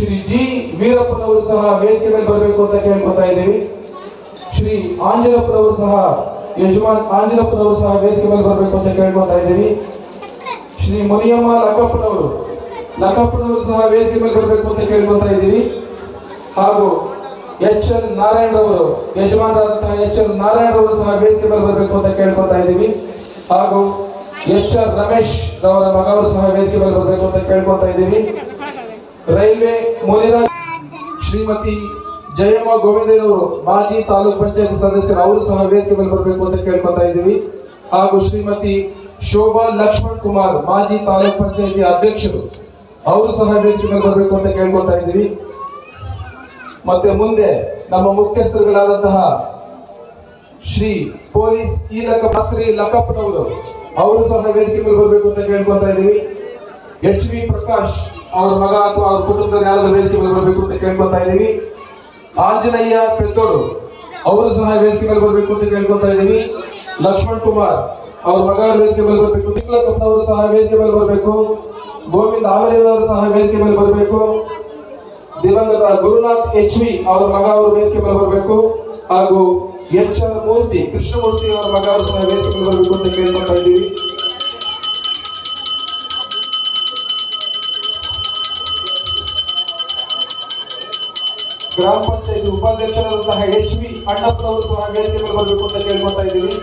Shri G ವೀರಪ್ಪನವರು ಸಹ ವೇದಿಕೆ ಮೇಲೆ ಬರಬೇಕು ಅಂತ ಕೇಳ್ಕೊತಾ ಇದ್ದೀವಿ. ಶ್ರೀ ಆಂಜನಪ್ಪನವರು ಸಹ ಯಜಮಾನ್ ಆಂಜನಪ್ಪನವರು ಸಹ ವೇದಿಕೆ ಮೇಲೆ ಬರಬೇಕು ಅಂತ ಕೇಳ್ಕೊತಾ ಇದ್ದೀವಿ. ಶ್ರೀ ಮುನಿಯಮ್ಮ ಲಕ್ಕಪ್ಪನವರು ಸಹ ವೇದಿಕೆ ಮೇಲೆ ಬರಬೇಕು ಅಂತ ಕೇಳ್ಕೊತಾ ಇದ್ದೀವಿ. ಹಾಗೂ ಎಚ್ ಎಲ್ ನಾರಾಯಣರವರು ಯಜಮಾನರಾದಂತಹ ಎಚ್ ಎಲ್ ನಾರಾಯಣರವರು ಸಹ ವೇದಿಕೆ ಮೇಲೆ ಬರಬೇಕು ಅಂತ ಕೇಳ್ಕೊತಾ ಇದ್ದೀವಿ. ಹಾಗೂ ಎಚ್ ಆರ್ ರಮೇಶ್ ರವರ ಮಗವರು ಸಹ ವೇದಿಕೆ ಮೇಲೆ ಬರಬೇಕು ಅಂತ ಕೇಳ್ಕೊತಾ ಇದ್ದೀವಿ. ರೈಲ್ವೆ ಮುನಿರಾಜ್ ಶ್ರೀಮತಿ ಜಯಮ್ಮ ಗೋವಿಂದರವರು ಮಾಜಿ ತಾಲೂಕ್ ಪಂಚಾಯತ್ ಸದಸ್ಯರು ಅವರು ಸಹ ವೇದಿಕೆ ಮೇಲೆ ಬರಬೇಕು ಅಂತ ಕೇಳ್ಕೊತಾ ಇದ್ದೀವಿ. ಹಾಗೂ ಶ್ರೀಮತಿ ಶೋಭಾ ಲಕ್ಷ್ಮಣ್ ಕುಮಾರ್ ಮಾಜಿ ತಾಲೂಕ್ ಪಂಚಾಯತಿ ಅಧ್ಯಕ್ಷರು ಅವರು ಸಹ ವೇದಿಕೆ ಮೇಲೆ ಬರಬೇಕು ಅಂತ ಕೇಳ್ಕೊತಾ ಇದ್ದೀವಿ. ಮತ್ತೆ ಮುಂದೆ ನಮ್ಮ ಮುಖ್ಯಸ್ಥರುಗಳಾದಂತಹ ಶ್ರೀ ಪೊಲೀಸ್ ಲಕ್ಕಪ್ಪನವರು ಅವರು ಸಹ ವೇದಿಕೆ ಮೇಲೆ ಬರಬೇಕು ಅಂತ ಕೇಳ್ಕೊತಾ ಇದ್ದೀವಿ. ಎಚ್ ವಿ ಪ್ರಕಾಶ್ ಅವರ ಮಗ ಅಥವಾ ಅವ್ರ ಕುಟುಂಬದ ಯಾರಾದ್ರೂ ವೇದಿಕೆ ಮೇಲೆ ಬರಬೇಕು ಅಂತ ಕೇಳ್ಕೊತಾ ಇದ್ದೀವಿ. ಆಂಜನೇಯ ಪೆದ್ದೋಡು ಅವರು ಸಹ ವೇದಿಕೆ ಮೇಲೆ ಬರಬೇಕು ಅಂತ ಕೇಳ್ಕೊತಾ ಇದ್ದೀವಿ. ಲಕ್ಷ್ಮಣ್ ಕುಮಾರ್ ಅವ್ರ ಮಗ ವೇದಿಕೆ ಮೇಲೆ ಬರಬೇಕು. ತಿಕ್ಲಕ್ಕಪ್ಪನವರು ಸಹ ವೇದಿಕೆ ಮೇಲೆ ಬರಬೇಕು. ಗೋವಿಂದ ಆವರೇವರು ಸಹ ವೇದಿಕೆ ಮೇಲೆ ಬರಬೇಕು. ದಿವಂಗತ ಗುರುನಾಥ್ ಎಚ್ ವಿ ಅವರ ಮಗ ಅವರು ವೇದಿಕೆ ಮೇಲೆ ಬರಬೇಕು. ಹಾಗೂ ಎಚ್ ಆರ್ ಮೂರ್ತಿ ಕೃಷ್ಣಮೂರ್ತಿ ಅವರ ಮಗ ಅವರು ಸಹ ವೇದಿಕೆ ಮೇಲೆ ಬರಬೇಕು ಅಂತ ಕೇಳ್ಕೊತಾ ಇದ್ದೀವಿ. ಗ್ರಾಮ ಪಂಚಾಯತ್ ಉಪಾಧ್ಯಕ್ಷರಾದಂತಹ ಎಚ್ ವಿ ಅಣ್ಣಪ್ಪನವರು ಸಹ ವೇದಿಕೆ ಮೇಲೆ ಬರಬೇಕು ಅಂತ ಕೇಳ್ಕೊತಾ ಇದ್ದೀವಿ.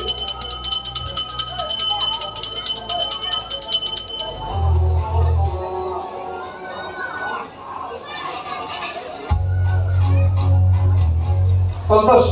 ಸಂತೋಷ್